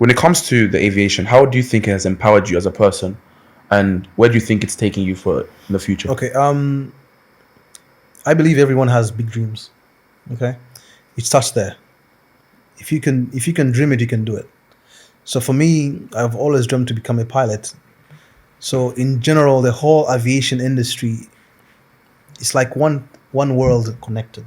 when it comes to the aviation, how do you think it has empowered you as a person, and where do you think it's taking you for in the future? Okay. I believe everyone has big dreams. Okay, it starts there. If you can dream it, you can do it. So for me, I've always dreamt to become a pilot. So in general, the whole aviation industry is like one world connected.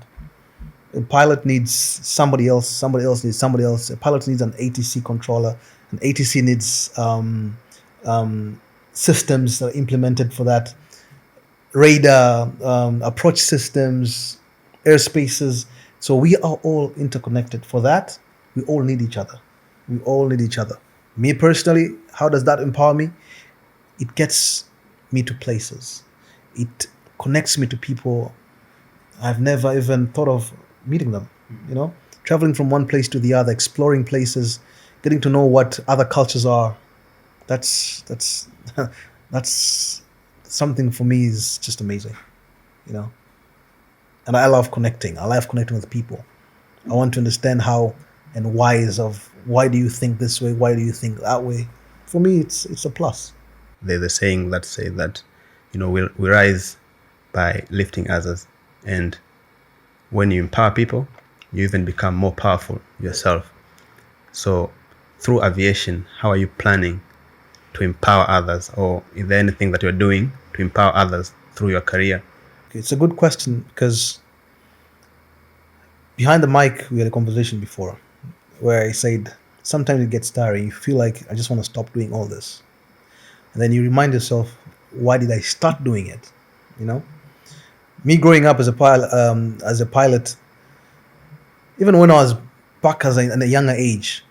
A pilot needs somebody else. Somebody else needs somebody else. A pilot needs an ATC controller. An ATC needs systems that are implemented for that. Radar, approach systems, airspaces. So we are all interconnected. For that, we all need each other. We all need each other. Me personally, how does that empower me? It gets me to places. It connects me to people I've never even thought of meeting them. Traveling from one place to the other, exploring places, getting to know what other cultures are. That's that's something for me is just amazing. you know. And I love connecting. I love connecting with people. I want to understand how and why do you think this way? Why do you think that way? For me, it's a plus. There's a saying that say that, we rise by lifting others, and when you empower people, you even become more powerful yourself. So, through aviation, how are you planning to empower others, or is there anything that you're doing to empower others through your career? Okay, it's a good question because behind the mic we had a conversation before where I said sometimes it gets tiring. You feel like I just want to stop doing all this, and then you remind yourself, why did I start doing it? Me growing up as a pilot, even when I was back in a younger age,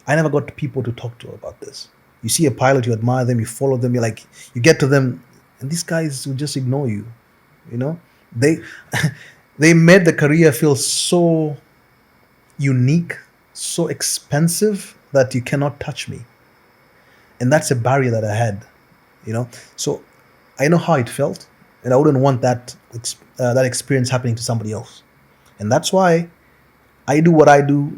I never got people to talk to about this. You see a pilot, you admire them, you follow them, you get to them, and these guys will just ignore you. They they made the career feel so unique, so expensive that you cannot touch me, and that's a barrier that I had. So I know how it felt, and I wouldn't want that experience happening to somebody else, and that's why I do what I do,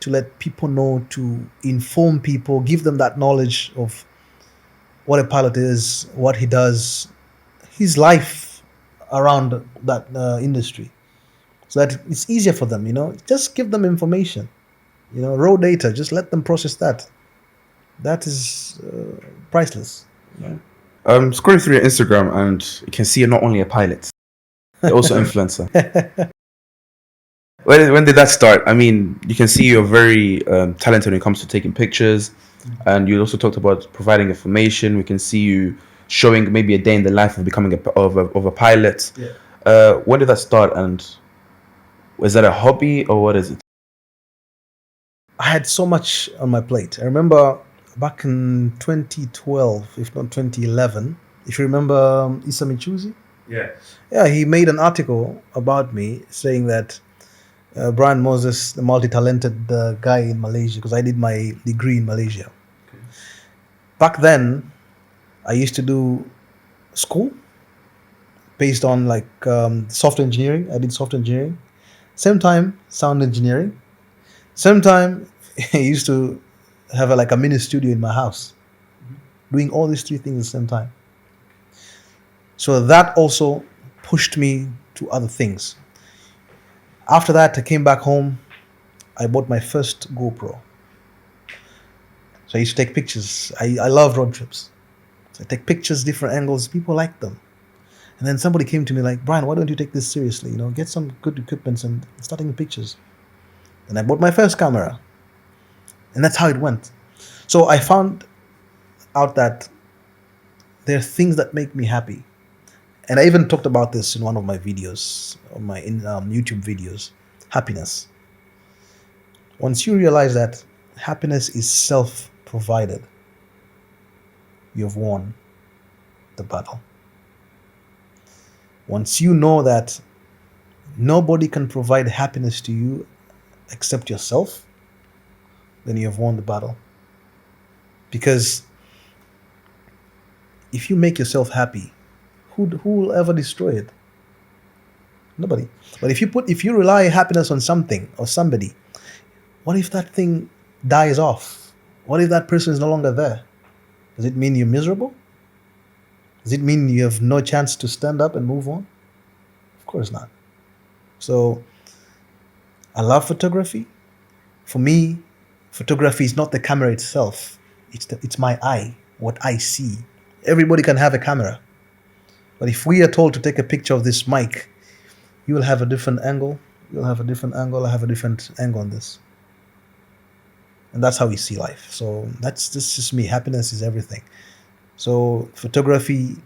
to let people know, to inform people, give them that knowledge of what a pilot is, what he does, his life around that industry, so that it's easier for them. Just give them information, raw data. Just let them process that. That is priceless. Scrolling through your Instagram, and you can see you're not only a pilot, you're also influencer. When did that start? I mean, you can see you're very talented when it comes to taking pictures, and you also talked about providing information. We can see you showing maybe a day in the life of becoming of a pilot. Yeah. When did that start, and was that a hobby or what is it? I had so much on my plate. I remember back in 2012, if not 2011, if you remember Issa Michuzi? Yeah, he made an article about me saying that Brian Moses, the multi-talented guy in Malaysia, because I did my degree in Malaysia. Okay. Back then, I used to do school based on software engineering. I did software engineering. Same time, sound engineering. Same time, I used to have a mini studio in my house, doing all these three things at the same time. So that also pushed me to other things. After that, I came back home. I bought my first GoPro. So I used to take pictures. I love road trips. So I take pictures, different angles. People like them. And then somebody came to me like, Brian, why don't you take this seriously? Get some good equipment and start taking pictures. And I bought my first camera. And that's how it went. So I found out that there are things that make me happy. And I even talked about this in one of my videos, on my YouTube videos. Happiness. Once you realize that happiness is self-provided, you've won the battle. Once you know that nobody can provide happiness to you except yourself, then you have won the battle. Because if you make yourself happy, who will ever destroy it? Nobody. But if you rely happiness on something or somebody, what if that thing dies off? What if that person is no longer there? Does it mean you're miserable? Does it mean you have no chance to stand up and move on? Of course not. So I love photography. For me, photography is not the camera itself. It's my eye, what I see. Everybody can have a camera. But if we are told to take a picture of this mic, you will have a different angle. You'll have a different angle. I have a different angle on this. And that's how we see life. So that's just me. Happiness is everything. So photography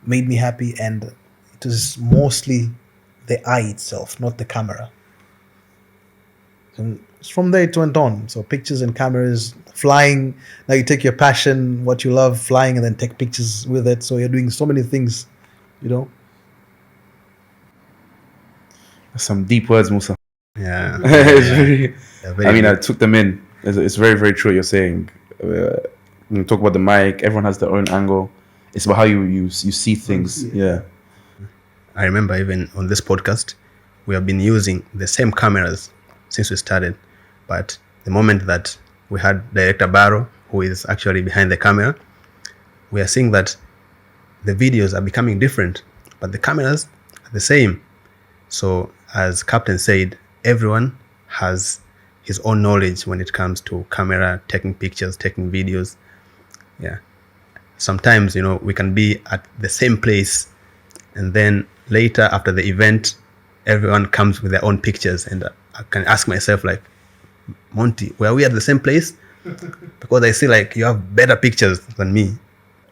made me happy, and it was mostly the eye itself, not the camera. And from there it went on. So pictures and cameras, flying. Now you take your passion, what you love, flying, and then take pictures with it. So you're doing so many things, you know. Some deep words, Musa. Yeah. It's Yeah. very, Yeah, very I mean, I deep. took them in. It's very, very true what you're saying. When you talk about the mic, everyone has their own angle. It's about how you see things. Yeah. I remember even on this podcast, we have been using the same cameras since we started. But the moment that we had Director Barrow, who is actually behind the camera, we are seeing that the videos are becoming different, but the cameras are the same. So, as Captain said, everyone has his own knowledge when it comes to camera, taking pictures, taking videos. Yeah. Sometimes, we can be at the same place, and then later after the event, everyone comes with their own pictures, and I can ask myself, like, Monty, were we at the same place? Because I see like you have better pictures than me.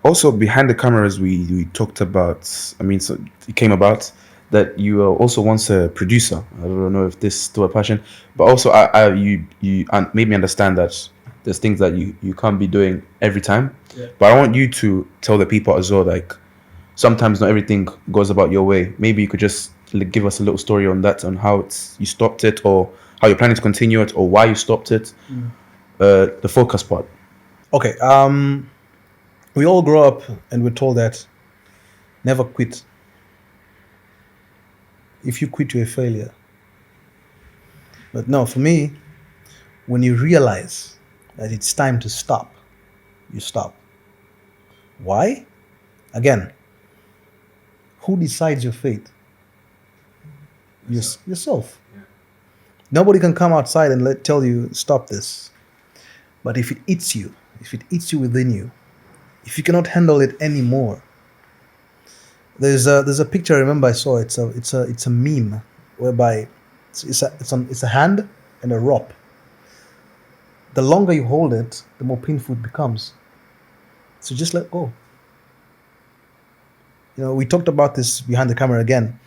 Also, behind the cameras, we talked about. I mean, so it came about that you were also once a producer. I don't know if this is still a passion, but also you made me understand that there's things that you can't be doing every time. Yeah. But I want you to tell the people as well, like sometimes not everything goes about your way. Maybe you could just give us a little story on that, on how you stopped it, or how you're planning to continue it, or why you stopped it. The focus part. Okay. We all grow up and we're told that never quit. If you quit, you're a failure. But no, for me, when you realize that it's time to stop, you stop. Why? Again, who decides your fate? Yourself. Nobody can come outside and tell you stop this. But if it eats you within you, if you cannot handle it anymore, there's a picture I remember I saw. It's a meme whereby it's a hand and a rope. The longer you hold it, the more painful it becomes. So just let go. We talked about this behind the camera again,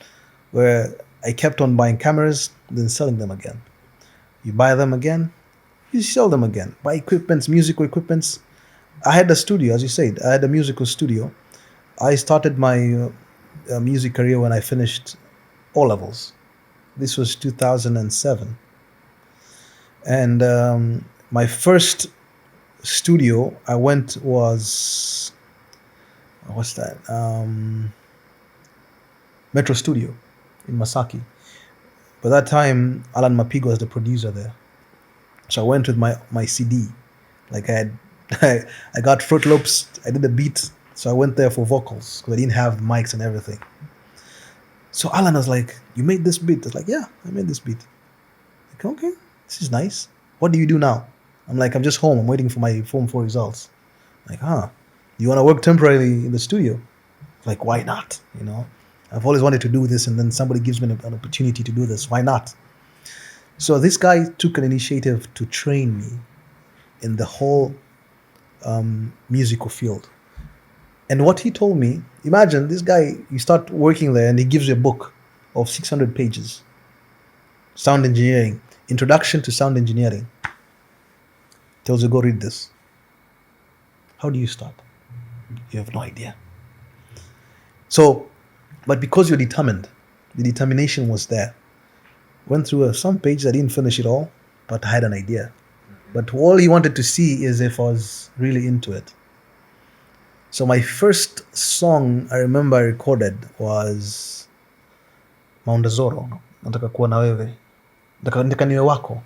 where I kept on buying cameras, then selling them again. You buy them again, you sell them again. Buy equipments, musical equipments. I had a studio, as you said. I had a musical studio. I started my music career when I finished O levels. This was 2007, and my first studio I went was what's that? Metro Studio in Masaki. By that time, Alan Mapigo was the producer there. So I went with my CD. Like I got Fruit Loops. I did the beat. So I went there for vocals because I didn't have mics and everything. So Alan was like, "You made this beat?" I was like, "Yeah, I made this beat." Like, okay, this is nice. What do you do now? I'm like, "I'm just home. I'm waiting for my Form 4 results." Like, you want to work temporarily in the studio? Like, why not? I've always wanted to do this, and then somebody gives me an opportunity to do this. Why not? So this guy took an initiative to train me in the whole musical field. And what he told me, imagine this guy, you start working there and he gives you a book of 600 pages. Sound engineering, introduction to sound engineering. Tells you, go read this. How do you start? You have no idea. So, but because you're determined, the determination was there. Went through some pages, I didn't finish it all, but I had an idea. But all he wanted to see is if I was really into it. So my first song I remember I recorded was Mount Zoro. Nataka kuwa na wewe. Nataka niwe wako.